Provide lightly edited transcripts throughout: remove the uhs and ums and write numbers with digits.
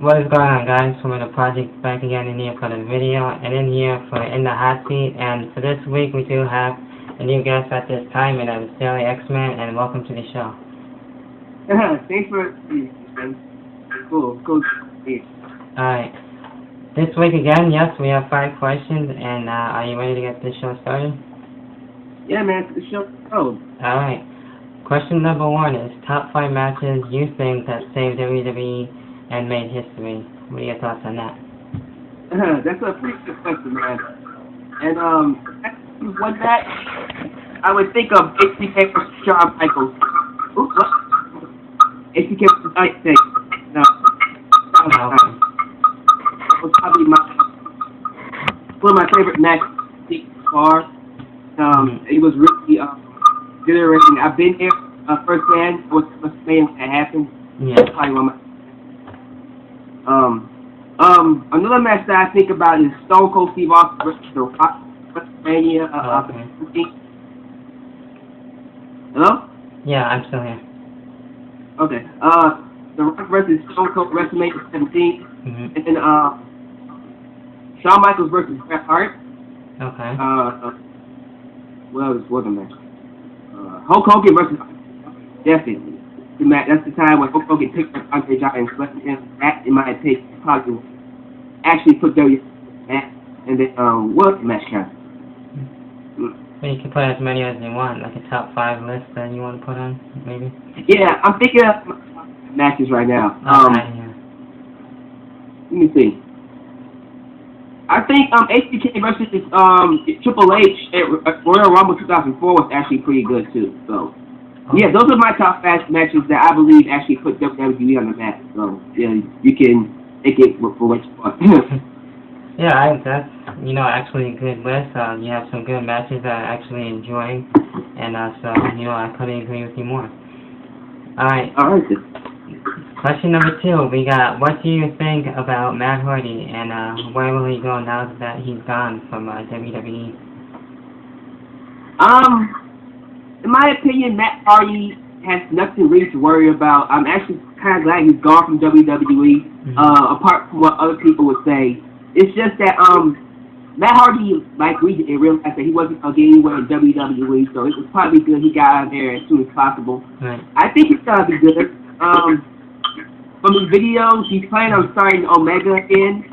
What is going on, guys? Fortminorproject back again in here for the video and in here for In the Hot Seat. And for this week we do have a new guest at this time, and that is dalyxman, and welcome to the show. Thanks for cool. Alright. This week again, yes, we have 5 questions, and are you ready to get this show started? Yeah, man, it's the show. Oh. Alright. Question number 1 is top 5 matches you think that saved WWE and made history. What are your thoughts on that? That's a pretty good question, man. And one match I would think of HBK versus Shawn Michaels. Oops, what? HBK versus Ice. No. Okay. That was probably one of my favorite matches so far. It was really interesting. I've been there firsthand. I was saying when it happened. Yeah. That's probably one of my another match that I think about is Stone Cold Steve Austin versus The Rock, WrestleMania. Hello? Yeah, I'm still here. Okay. The Rock versus Stone Cold WrestleMania 17, and then Shawn Michaels versus Bret Hart. Okay. What else was the match? Hulk Hogan versus definitely. That's the time when Hulk Hogan picked up Andre Giant and selected him. That, in my opinion, probably actually put W at, and then what match count? So you can put as many as you want, like a top 5 list that you want to put on, maybe? Yeah, I'm thinking of matches right now. Yeah. Let me see. I think HBK versus Triple H at Royal Rumble 2004 was actually pretty good too. So. Yeah, those are my top 5 matches that I believe actually put WWE on the map. So, yeah, you can take it for what you want. Yeah, that's, actually a good list. You have some good matches that I actually enjoy, and so, I couldn't agree with you more. Alright. Alright. Question number 2, we got, what do you think about Matt Hardy, and where will he go now that he's gone from WWE? In my opinion, Matt Hardy has nothing really to worry about. I'm actually kind of glad he's gone from WWE, apart from what other people would say. It's just that Matt Hardy, like we did, realized that he wasn't going to get anywhere in WWE, so it was probably good he got out of there as soon as possible. Right. I think he's going to be good. From his videos, he's planning on starting Omega again.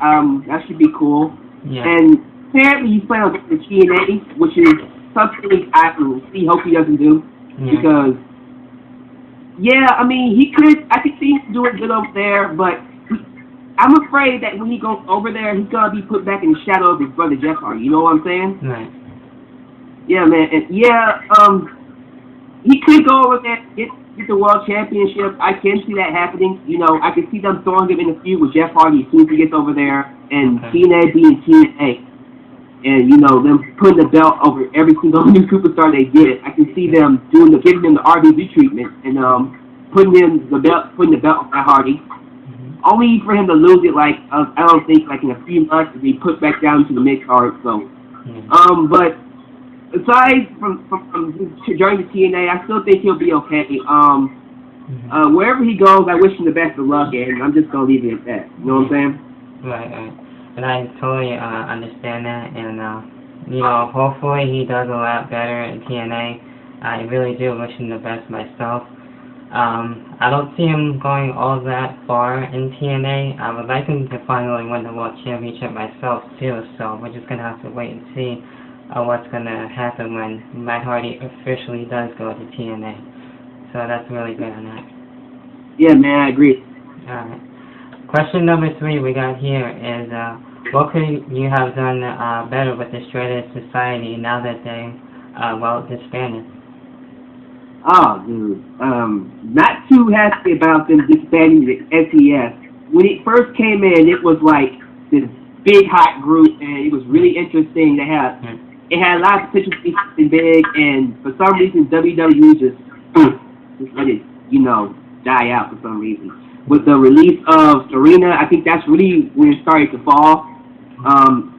That should be cool. Yeah. And apparently he's planning on getting the TNA, which is something I hope he doesn't do, because I mean I could see him doing good over there, but I'm afraid that when he goes over there, he's gonna be put back in the shadow of his brother Jeff Hardy. You know what I'm saying? Right. Yeah, man, and he could go over there and get the world championship. I can see that happening. I can see them throwing him in a feud with Jeff Hardy as soon as he gets over there, and TNA being TNA. And them putting the belt over every single new superstar they get. I can see them giving them the RVD treatment and putting the belt on Matt Hardy. Only for him to lose it, I don't think, in a few months, to be put back down to the mid card. So, but aside from joining the TNA, I still think he'll be okay. Wherever he goes, I wish him the best of luck, and I'm just gonna leave it at that. You know what I'm saying? Right. And I totally understand that, and hopefully he does a lot better in TNA. I really do wish him the best myself. I don't see him going all that far in TNA. I would like him to finally win the World Championship myself too, so we're just going to have to wait and see what's going to happen when Matt Hardy officially does go to TNA. So that's really good on that. Yeah, man, I agree. Alright. Question number 3 we got here is, what could you have done better with the Straight Edge Society now that they, disbanded? Oh, dude. Not too happy about them disbanding the SES. When it first came in, it was like this big, hot group, and it was really interesting. It had a lot of potential to be something big, and for some reason, WWE just let it, die out for some reason. With the release of Serena, I think that's really when it started to fall.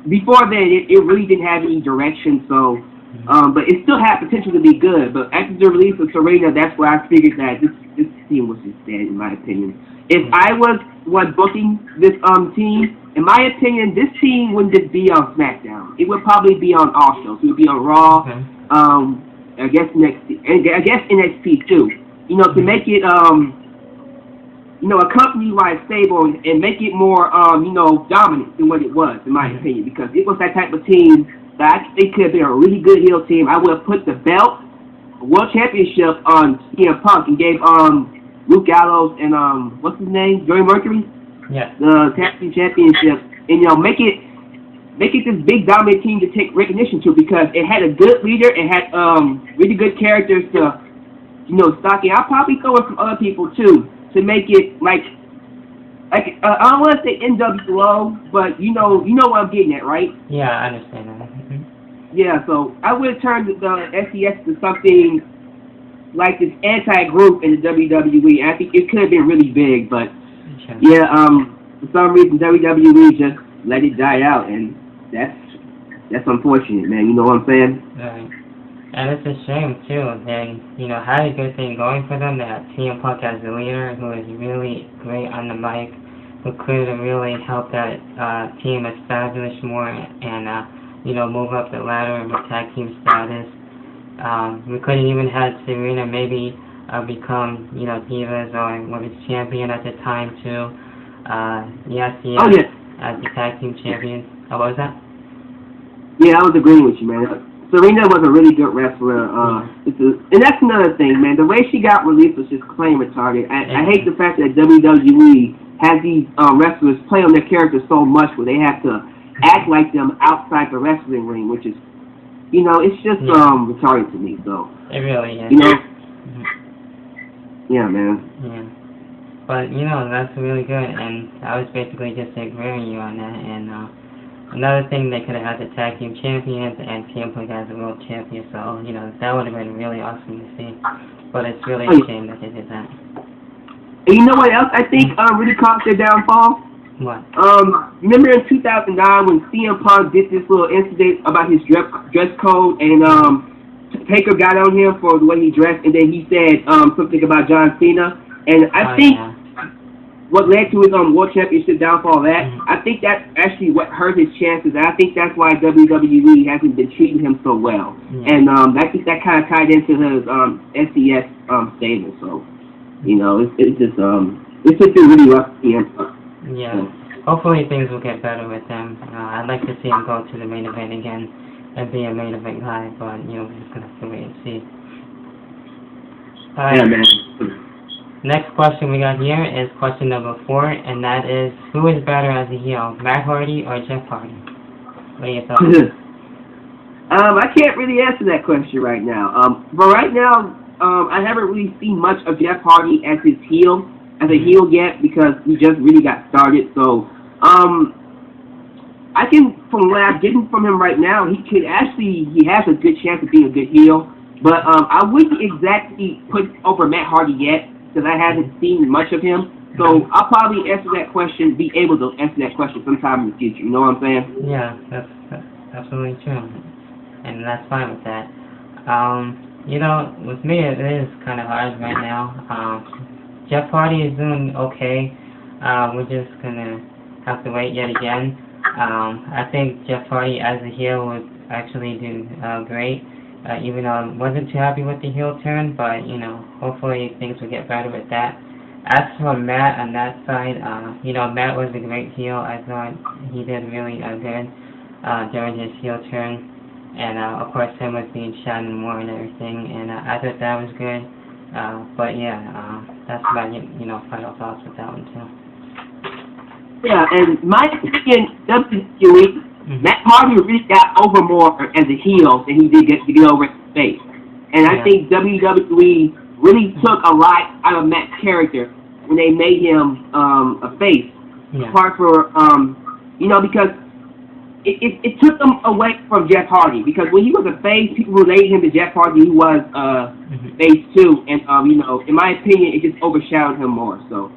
Before then, it really didn't have any direction, so but it still had potential to be good. But after the release of Serena, that's where I figured that this team was just dead, in my opinion. If I was booking this team, in my opinion, this team wouldn't just be on SmackDown. It would probably be on all shows. It would be on Raw. Okay. I guess NXT too. You know, to make it you know, a company-wide stable and make it more you know, dominant than what it was, in my opinion, because it was that type of team that I think could have been a really good heel team. I would have put the belt, World Championship on CM Punk and gave Luke Gallows and what's his name, Joey Mercury, the tag team championship, and you know, make it this big dominant team to take recognition to, because it had a good leader, it had really good characters to, you know, stock in. I'll probably throw in some other people too to make it like I don't want to say NWO, but you know what I'm getting at, right? Yeah, I understand that. Yeah, so I would have turned the SES to something like this anti-group in the WWE. I think it could have been really big, but yeah, for some reason WWE just let it die out, and that's unfortunate, man. You know what I'm saying? Right. And it's a shame too. They, you know, had a good thing going for them. They had CM Punk as the leader, who is really great on the mic, who could have really helped that team establish more and you know, move up the ladder with tag team status. We could have even had Serena maybe become, you know, Divas or Women's Champion at the time too. Yes, as the tag team champion. What was that? Yeah, I was agreeing with you, man. Serena was a really good wrestler. And that's another thing, man. The way she got released was just plain retarded. I hate the fact that WWE has these wrestlers play on their characters so much where they have to act like them outside the wrestling ring, which is, you know, it's just retarded to me. So it really is. You know, yeah, man. Yeah, but you know, that's really good, and I was basically just agreeing you on that. And another thing, they could have had the tag team champions and CM Punk as the world champion. So you know, that would have been really awesome to see. But it's really a shame that they did that. And you know what else I think really caused their downfall? What? Remember in 2009 when CM Punk did this little incident about his dress code, and Taker got on him for the way he dressed, and then he said something about John Cena, and I think what led to his World Championship downfall, I think that actually what hurt his chances, and I think that's why WWE hasn't been treating him so well, and I think that kind of tied into his SES stable. So you know, it's just been really rough for CM Punk. Yeah, hopefully things will get better with him. I'd like to see him go to the main event again and be a main event guy, but you know, we're just gonna have to wait and see. Yeah, man. Next question we got here is question number 4, and that is, who is better as a heel, Matt Hardy or Jeff Hardy? What are your thoughts? I can't really answer that question right now. But right now, I haven't really seen much of Jeff Hardy as a heel yet, because he just really got started. So I can, from what I'm getting from him right now, he has a good chance of being a good heel. But I wouldn't exactly put over Matt Hardy yet, because I haven't seen much of him. So I'll probably be able to answer that question sometime in the future. You know what I'm saying? Yeah, that's absolutely true, and that's fine with that. You know, with me it is kind of hard right now. Jeff Hardy is doing okay. We're just gonna have to wait yet again. I think Jeff Hardy as a heel would actually do great, even though I wasn't too happy with the heel turn, but you know, hopefully things will get better with that. As for Matt on that side, you know, Matt was a great heel. I thought he did really good during his heel turn, and of course him with being shot and more and everything, and I thought that was good. But yeah, that's my, you know, final thoughts with that one too. Yeah, and my opinion, WWE, Matt Hardy really got over more as a heel than he did to get over as a face. And I think WWE really took a lot out of Matt's character when they made him a face. Apart from, you know, because it took them away from Jeff Hardy, because when he was a face, people related him to Jeff Hardy, who was face too, and you know, in my opinion, it just overshadowed him more. So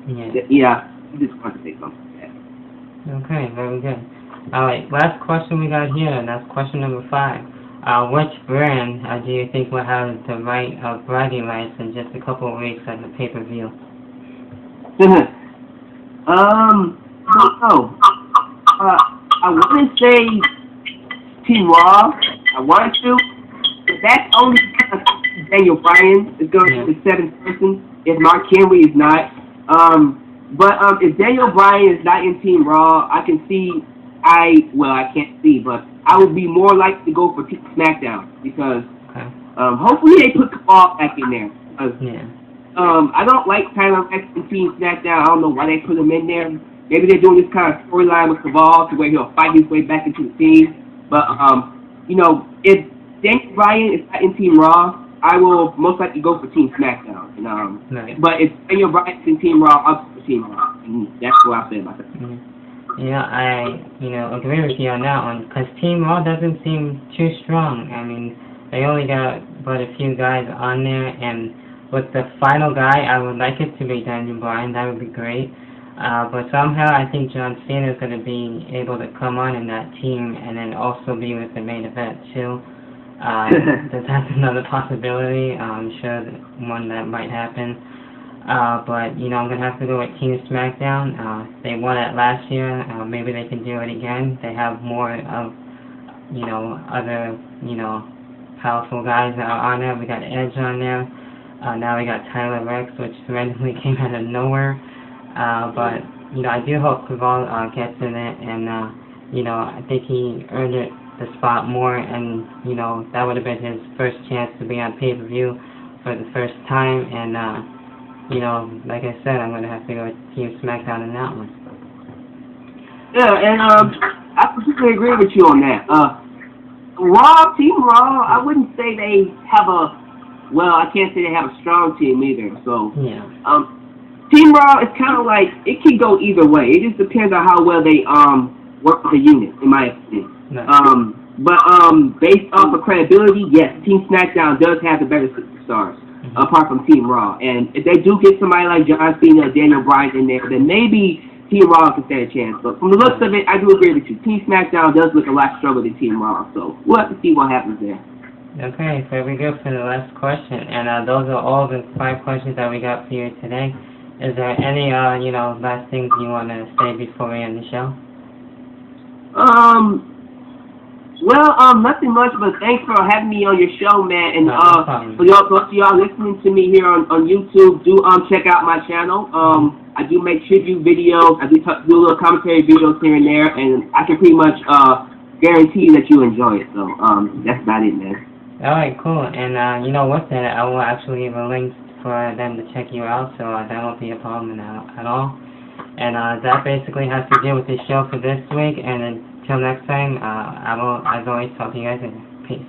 yeah, I just wanted to say something like that. Okay, very good. All right, last question we got here, and that's question number 5. Which brand do you think will have the right bragging rights in just a couple of weeks at the pay-per-view? Don't know. I want to say Team Raw. I wanted to, but that's only because Daniel Bryan is going to be the seventh person if Mark Henry is not. But if Daniel Bryan is not in Team Raw, I can see. I can't see, but I would be more likely to go for Team SmackDown because hopefully they put Cabal back in there. I don't like Tyler X in Team SmackDown. I don't know why they put him in there. Maybe they're doing this kind of storyline with Cabal to where he'll fight his way back into the team. But if Daniel Bryan is not in Team Raw, I will most likely go for Team SmackDown. But if Daniel Bryan is in Team Raw, I'll go for Team Raw. And that's what I say about that. Yeah, I agree with you on that one, because Team Raw doesn't seem too strong. I mean, they only got but a few guys on there, and with the final guy, I would like it to be Daniel Bryan. That would be great. But somehow I think John Cena is going to be able to come on in that team and then also be with the main event too. That's another possibility. I'm sure one that might happen. But, I'm going to have to go with Team SmackDown. They won it last year. Maybe they can do it again. They have more of, other, powerful guys that are on there. We got Edge on there. Now we got Tyler Rex, which randomly came out of nowhere. But, I do hope Cabal gets in it. And, I think he earned the spot more. And, that would have been his first chance to be on pay-per-view for the first time. And, like I said, I'm going to have to go with Team SmackDown in that one. Yeah, and I completely agree with you on that. Team Raw, I wouldn't say they have I can't say they have a strong team either. So, Team Raw is kind of like, it can go either way. It just depends on how well they work with the unit, in my opinion. But based off of credibility, yes, Team SmackDown does have the better superstars. Apart from Team Raw. And if they do get somebody like John Cena or Daniel Bryan in there, then maybe Team Raw can stand a chance. But from the looks of it, I do agree with you. Team SmackDown does look a lot stronger than Team Raw. So we'll have to see what happens there. Okay, so we go for the last question. And those are all the 5 questions that we got for you today. Is there any, last things you want to say before we end the show? Nothing much, but thanks for having me on your show, man. And for y'all listening to me here on YouTube, do check out my channel. I do make tribute videos. I do little commentary videos here and there, and I can pretty much guarantee that you enjoy it. So that's about it, man. All right, cool. And with that, I will actually leave a link for them to check you out, so that won't be a problem at all. And that basically has to do with the show for this week. And until next time, I will, as always, talk to you guys later. Peace.